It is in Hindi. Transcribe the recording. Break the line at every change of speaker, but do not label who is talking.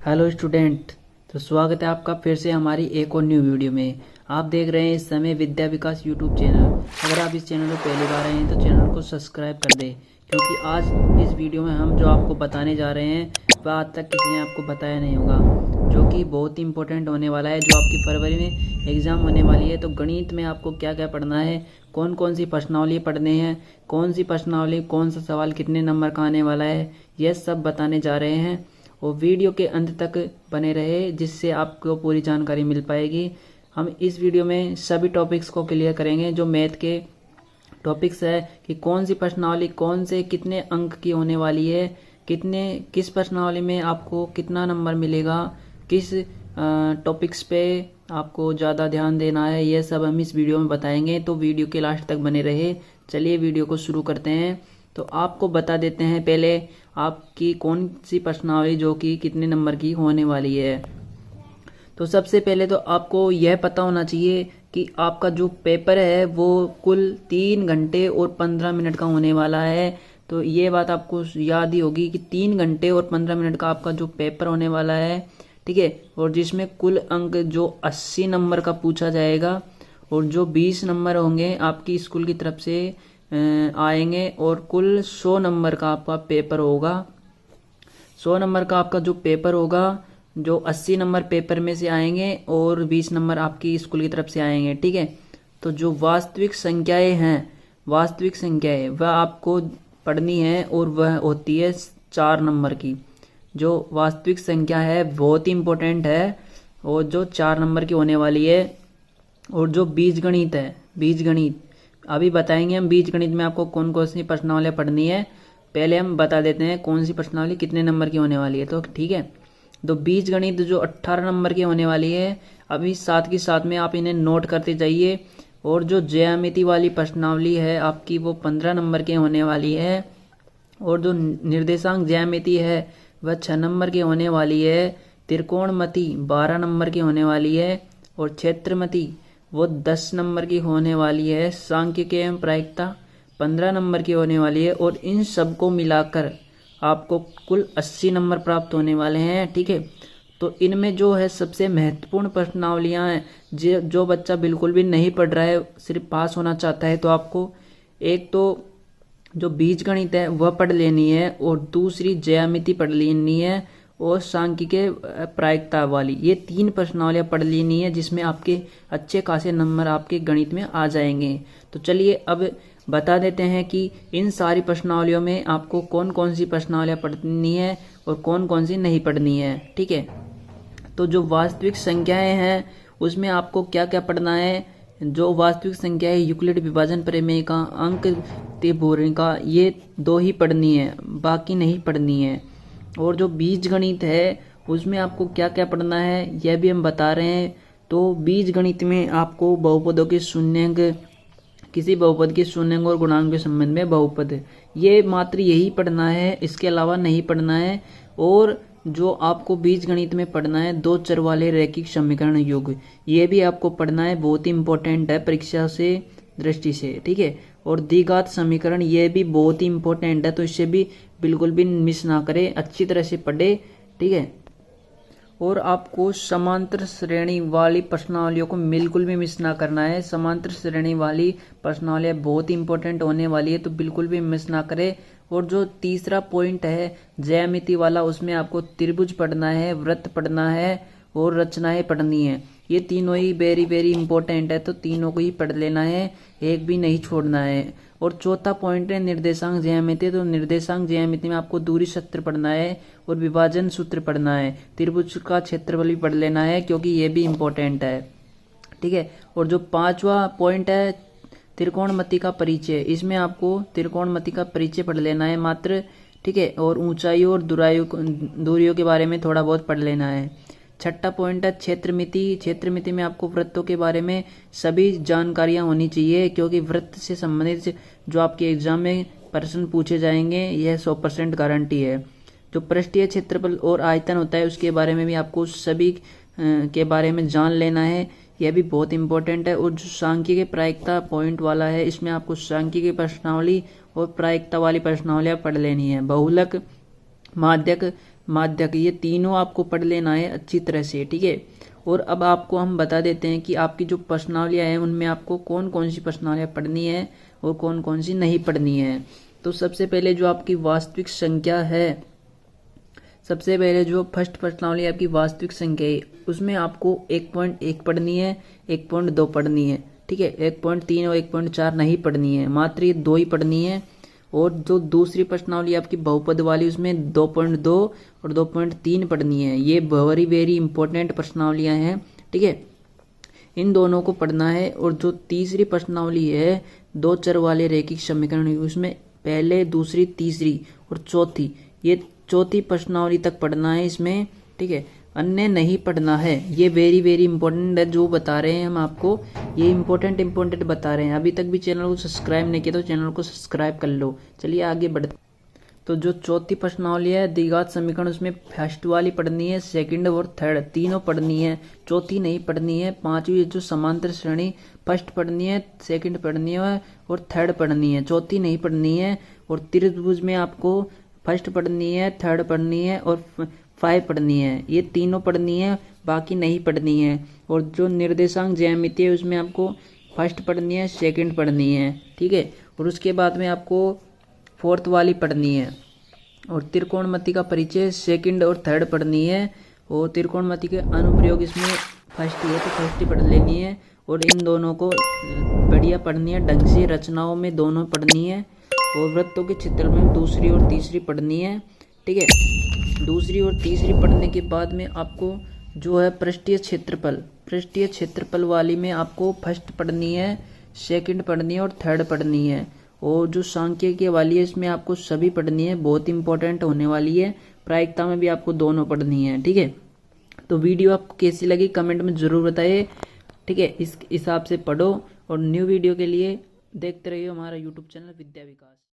Hello student. तो स्वागत है आपका फिर से हमारी एक और न्यू वीडियो में। आप देख रहे हैं इस समय विद्या विकास यूट्यूब चैनल। अगर आप इस चैनल पर पहली बार आए हैं तो चैनल को सब्सक्राइब कर दें, क्योंकि आज इस वीडियो में हम जो आपको बताने जा रहे हैं वह आज तक किसी ने आपको बताया नहीं होगा, जो कि बहुत ही इंपॉर्टेंट होने वाला है। जो आपकी फरवरी में एग्ज़ाम होने वाली है, तो गणित में आपको क्या क्या पढ़ना है, कौन कौन सी प्रश्नावली पढ़ने हैं, कौन सी प्रश्नावली कौन सा सवाल कितने नंबर का आने वाला है, यह सब बताने जा रहे हैं। और वीडियो के अंत तक बने रहे, जिससे आपको पूरी जानकारी मिल पाएगी। हम इस वीडियो में सभी टॉपिक्स को क्लियर करेंगे, जो मैथ के टॉपिक्स है कि कौन सी प्रश्नावली कौन से कितने अंक की होने वाली है, किस प्रश्नावली में आपको कितना नंबर मिलेगा, किस टॉपिक्स पे आपको ज़्यादा ध्यान देना है, यह सब हम इस वीडियो में बताएंगे। तो वीडियो के लास्ट तक बने रहे। चलिए वीडियो को शुरू करते हैं। तो आपको बता देते हैं पहले आपकी कौन सी प्रश्नावली जो कि कितने नंबर की होने वाली है। तो सबसे पहले तो आपको यह पता होना चाहिए कि आपका जो पेपर है वो कुल 3 घंटे और 15 मिनट का होने वाला है। तो ये बात आपको याद ही होगी कि 3 घंटे और 15 मिनट का आपका जो पेपर होने वाला है, ठीक है। और जिसमें कुल अंक जो 80 नंबर का पूछा जाएगा और जो 20 नंबर होंगे आपकी स्कूल की तरफ से आएंगे, और कुल 100 नंबर का आपका पेपर होगा। 100 नंबर का आपका जो पेपर होगा, जो 80 नंबर पेपर में से आएंगे और 20 नंबर आपकी स्कूल की तरफ से आएंगे, ठीक है। तो जो वास्तविक संख्याएं हैं, वह आपको पढ़नी है, और वह होती है 4 नंबर की। जो वास्तविक संख्या है बहुत ही इम्पोर्टेंट है, और जो 4 नंबर की होने वाली है। और जो बीजगणित है, बीजगणित अभी बताएंगे हम। बीजगणित में आपको कौन कौन सी प्रश्नावली पढ़नी है, पहले हम बता देते हैं कौन सी प्रश्नावली कितने नंबर की होने वाली है, तो ठीक है। तो बीजगणित जो 18 नंबर की होने वाली है, अभी साथ के साथ में आप इन्हें नोट करते जाइए। और जो ज्यामिति वाली प्रश्नावली है आपकी, वो 15 नंबर की होने वाली है। और जो निर्देशांक ज्यामिति है वह 6 नंबर की होने वाली है। त्रिकोणमिति 12 नंबर की होने वाली है। और क्षेत्रमिति वो 10 नंबर की होने वाली है। सांख्यिकी एवं प्रायिकता 15 नंबर की होने वाली है। और इन सब को मिलाकर आपको कुल 80 नंबर प्राप्त होने वाले हैं, ठीक है। तो इनमें जो है सबसे महत्वपूर्ण प्रश्नावलियां हैं, जो बच्चा बिल्कुल भी नहीं पढ़ रहा है, सिर्फ पास होना चाहता है, तो आपको एक तो जो बीजगणित है वह पढ़ लेनी है, और दूसरी ज्यामिति पढ़ लेनी है, और सांख्यिकी प्रायिकता वाली ये 3 प्रश्नावलियां पढ़ लेनी है, जिसमें आपके अच्छे खासे नंबर आपके गणित में आ जाएंगे। तो चलिए अब बता देते हैं कि इन सारी प्रश्नावलियों में आपको कौन कौन सी प्रश्नावलियां पढ़नी है और कौन कौन सी नहीं पढ़नी है, ठीक है। तो जो वास्तविक संख्याएं हैं उसमें आपको क्या क्या पढ़ना है। जो वास्तविक संख्या है, यूक्लिड विभाजन प्रमेय का, अंक त्रिभुवन का, ये 2 ही पढ़नी है, बाकी नहीं पढ़नी है। और जो बीजगणित है उसमें आपको क्या क्या पढ़ना है यह भी हम बता रहे हैं। तो बीजगणित में आपको बहुपदों के शून्यंक, किसी बहुपद के शून्यंक और गुणांक के संबंध में बहुपद, ये मात्र यही पढ़ना है, इसके अलावा नहीं पढ़ना है। और जो आपको बीजगणित में पढ़ना है 2 चर वाले रैखिक समीकरण योग, ये भी आपको पढ़ना है, बहुत ही इंपॉर्टेंट है परीक्षा से दृष्टि से, ठीक है। और द्विघात समीकरण ये भी बहुत ही इंपॉर्टेंट है, तो इससे भी बिल्कुल भी मिस ना करें, अच्छी तरह से पढ़े, ठीक है। और आपको समांतर श्रेणी वाली प्रश्नावलियों को बिल्कुल भी मिस ना करना है। समांतर श्रेणी वाली प्रश्नावलियाँ बहुत ही इंपॉर्टेंट होने वाली है, तो बिल्कुल भी मिस ना करें। और जो तीसरा पॉइंट है ज्यामिति वाला, उसमें आपको त्रिभुज पढ़ना है, वृत्त पढ़ना है, और रचनाएं पढ़नी है। ये तीनों ही वेरी वेरी इंपॉर्टेंट है, तो तीनों को ही पढ़ लेना है, एक भी नहीं छोड़ना है। और चौथा पॉइंट है निर्देशांक ज्यामिति। तो निर्देशांक ज्यामिति में आपको दूरी सूत्र पढ़ना है और विभाजन सूत्र पढ़ना है। त्रिभुज का क्षेत्रफल भी पढ़ लेना है, क्योंकि ये भी इंपॉर्टेंट है, ठीक है। और जो 5वां पॉइंट है त्रिकोणमिति का परिचय, इसमें आपको त्रिकोणमिति का परिचय पढ़ लेना है मात्र, ठीक है। और ऊंचाई और दूरियों के बारे में थोड़ा बहुत पढ़ लेना है। 6ठा पॉइंट है क्षेत्रमिति। क्षेत्रमिति में आपको वृत्तों के बारे में सभी जानकारियां होनी चाहिए, क्योंकि वृत्त से संबंधित जो आपके एग्जाम में प्रश्न पूछे जाएंगे यह 100% गारंटी है। जो पृष्ठीय क्षेत्रफल और आयतन होता है उसके बारे में भी आपको सभी के बारे में जान लेना है, यह भी बहुत इंपॉर्टेंट है। और जो सांख्यिकी प्रायिकता पॉइंट वाला है, इसमें आपको सांख्यिकी प्रश्नावली और प्रायिकता वाली प्रश्नावलियां पढ़ लेनी है। बहुलक, माध्यक, माध्यक, ये तीनों आपको पढ़ लेना है अच्छी तरह से, ठीक है। और अब आपको हम बता देते हैं कि आपकी जो प्रश्नावलियाँ हैं उनमें आपको कौन कौन सी प्रश्नावलियाँ पढ़नी है और कौन कौन सी नहीं पढ़नी है। तो सबसे पहले जो आपकी वास्तविक संख्या है, सबसे पहले जो फर्स्ट प्रश्नावली आपकी वास्तविक संख्या है, उसमें आपको 1.1 पढ़नी है, 1.2 पढ़नी है, ठीक है। 1.3 और 1.4 नहीं पढ़नी है, मात्र ये 2 ही पढ़नी है। और जो दूसरी प्रश्नावली आपकी बहुपद वाली, उसमें 2.2 और 2.3 पढ़नी है। ये वेरी वेरी इंपॉर्टेंट प्रश्नावलियाँ हैं, ठीक है, इन दोनों को पढ़ना है। और जो तीसरी प्रश्नावली है 2 चर वाले रैखिक समीकरण, उसमें पहले, दूसरी, तीसरी और चौथी, ये चौथी प्रश्नावली तक पढ़ना है इसमें, ठीक है, अन्य नहीं पढ़ना है। ये वेरी वेरी इंपॉर्टेंट है जो बता रहे हैं हम आपको, ये इंपॉर्टेंट बता रहे हैं। अभी तक भी चैनल को सब्सक्राइब नहीं किया तो चैनल को सब्सक्राइब कर लो। चलिए आगे बढ़ते। तो जो चौथी प्रश्नावली है द्विघात समीकरण, उसमें फर्स्ट वाली पढ़नी है, सेकंड और थर्ड तीनों पढ़नी है, चौथी नहीं पढ़नी है। पांचवी जो समांतर श्रेणी, फर्स्ट पढ़नी है, सेकंड पढ़नी है और थर्ड पढ़नी है, चौथी नहीं पढ़नी है। और त्रिभुज में आपको फर्स्ट पढ़नी है, थर्ड पढ़नी है और 5 पढ़नी है, ये तीनों पढ़नी है, बाकी नहीं पढ़नी है। और जो निर्देशांक ज्यामिति है उसमें आपको फर्स्ट पढ़नी है, सेकंड पढ़नी है, ठीक है। और उसके बाद में आपको फोर्थ वाली पढ़नी है। और त्रिकोणमिति का परिचय सेकंड और थर्ड पढ़नी है। और त्रिकोणमिति के अनुप्रयोग इसमें फर्स्ट है तो फर्स्ट ही पढ़ लेनी है। और इन दोनों को बढ़िया पढ़नी है ढंग से, रचनाओं में दोनों पढ़नी है। और वृत्तों के चित्र में दूसरी और तीसरी पढ़नी है, ठीक है। दूसरी और तीसरी पढ़ने के बाद में आपको जो है पृष्ठीय क्षेत्रफल वाली में आपको फर्स्ट पढ़नी है, सेकंड पढ़नी है और थर्ड पढ़नी है। और जो सांख्यिकीय वाली है इसमें आपको सभी पढ़नी है, बहुत इंपॉर्टेंट होने वाली है। प्रायिकता में भी आपको दोनों पढ़नी है, ठीक है। तो वीडियो आपको कैसी लगी कमेंट में ज़रूर बताइए, ठीक है। इस हिसाब से पढ़ो और न्यू वीडियो के लिए देखते रहिए हमारा यूट्यूब चैनल विद्या विकास।